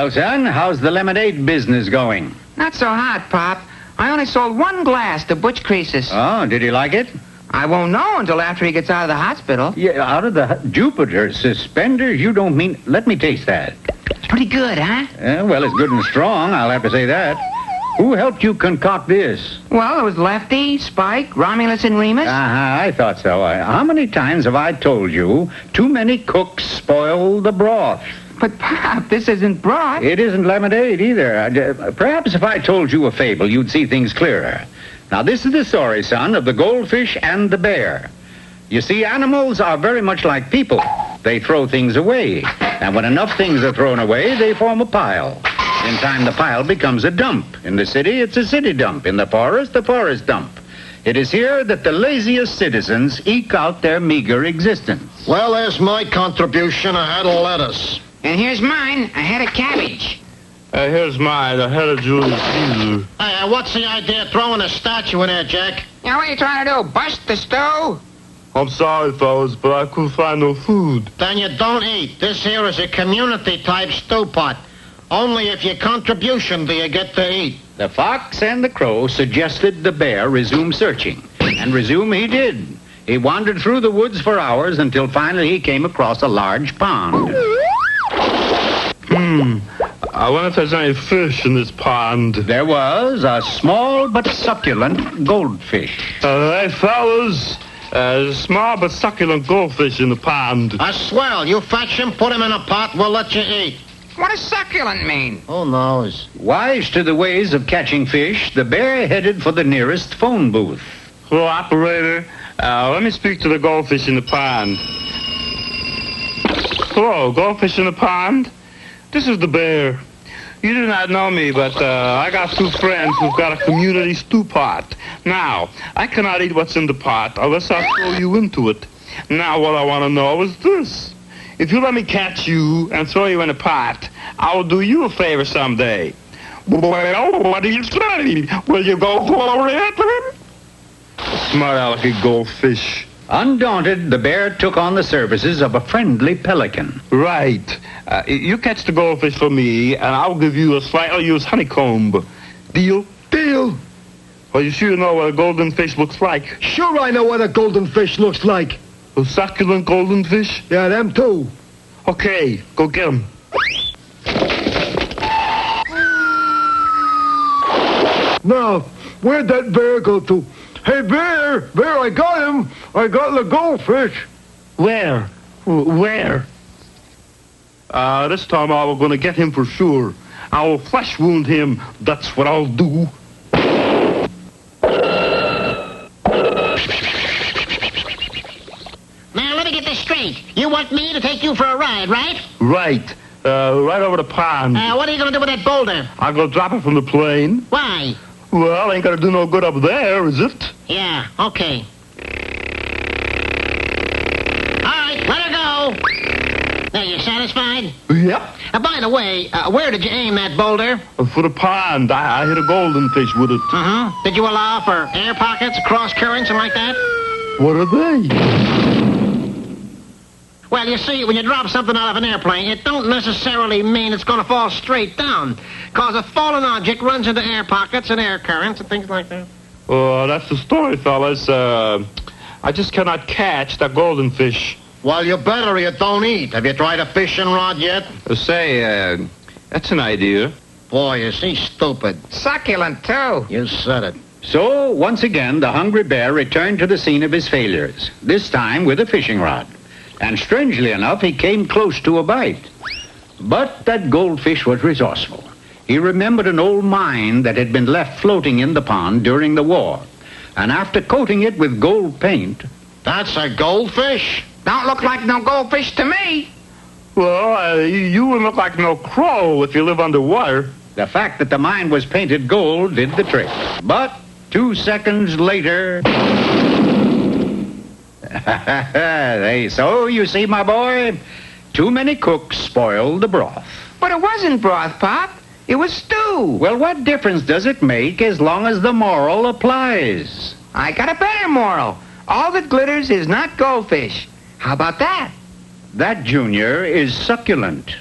Well, son, how's the lemonade business going? Not so hot, Pop. I only sold one glass to Butch Croesus. Oh, did he like it? I won't know until after he gets out of the hospital. Yeah, out of the Jupiter suspenders? You don't mean... Let me taste that. It's pretty good, huh? Well, it's good and strong, I'll have to say that. Who helped you concoct this? Well, it was Lefty, Spike, Romulus, and Remus. I thought so. How many times have I told you too many cooks spoil the broth? But, Pop, this isn't broth. It isn't lemonade either. Perhaps if I told you a fable, you'd see things clearer. Now, this is the story, son, of the goldfish and the bear. You see, animals are very much like people. They throw things away. And when enough things are thrown away, they form a pile. In time, the pile becomes a dump. In the city, it's a city dump. In the forest, a forest dump. It is here that the laziest citizens eke out their meager existence. Well, there's my contribution. I had a lettuce. And here's mine, a head of cabbage. Here's mine, a head of Julius Caesar. Hey, what's the idea of throwing a statue in there, Jack? You know what you trying to do, bust the stove? I'm sorry, fellas, but I couldn't find no food. Then you don't eat. This here is a community-type stew pot. Only if your contribution do you get to eat. The fox and the crow suggested the bear resume searching. And resume he did. He wandered through the woods for hours until finally he came across a large pond. I wonder if there's any fish in this pond. There was a small but succulent goldfish. Hey, fellas, there's a small but succulent goldfish in the pond. Swell. You fetch him, put him in a pot, we'll let you eat. What does succulent mean? Who knows? Wise to the ways of catching fish, the bear headed for the nearest phone booth. Hello, operator. Let me speak to the goldfish in the pond. Hello, goldfish in the pond? This is the bear. You do not know me, but I got two friends who've got a community stew pot. Now, I cannot eat what's in the pot unless I throw you into it. Now, what I want to know is this. If you let me catch you and throw you in a pot, I will do you a favor someday. Well, what do you say? Will you go for it? Smart alecky goldfish. Undaunted, the bear took on the services of a friendly pelican. Right. You catch the goldfish for me, and I'll give you a slightly used honeycomb. Deal? Deal. Well, you sure know what a golden fish looks like. Sure I know what a golden fish looks like. A succulent golden fish? Yeah, them too. Okay, go get him. Now, where'd that bear go to? Hey, Bear! Bear, I got him! I got the goldfish! Where? Where? This time I was going to get him for sure. I will flesh wound him. That's what I'll do. Now, let me get this straight. You want me to take you for a ride, right? Right. Right over the pond. What are you going to do with that boulder? I'll go drop it from the plane. Why? Well, ain't gonna do no good up there, is it? Yeah, okay. All right, let her go. There, you satisfied? Yep. By the way, where did you aim that boulder? For the pond. I hit a golden fish with it. Uh-huh. Did you allow for air pockets, cross currents, and like that? What are they? Well, you see, when you drop something out of an airplane, it don't necessarily mean it's going to fall straight down. Because a falling object runs into air pockets and air currents and things like that. Oh, that's the story, fellas. I just cannot catch that golden fish. Well, you better or you don't eat. Have you tried a fishing rod yet? Say, that's an idea. Boy, is he stupid. Succulent, too. You said it. So, once again, the hungry bear returned to the scene of his failures, this time with a fishing rod. And strangely enough, he came close to a bite. But that goldfish was resourceful. He remembered an old mine that had been left floating in the pond during the war. And after coating it with gold paint... That's a goldfish? Don't look like no goldfish to me. Well, you wouldn't look like no crow if you live underwater. The fact that the mine was painted gold did the trick. But 2 seconds later... So, you see, my boy, too many cooks spoiled the broth. But it wasn't broth, Pop. It was stew. Well, what difference does it make as long as the moral applies? I got a better moral. All that glitters is not goldfish. How about that? That, Junior, is succulent.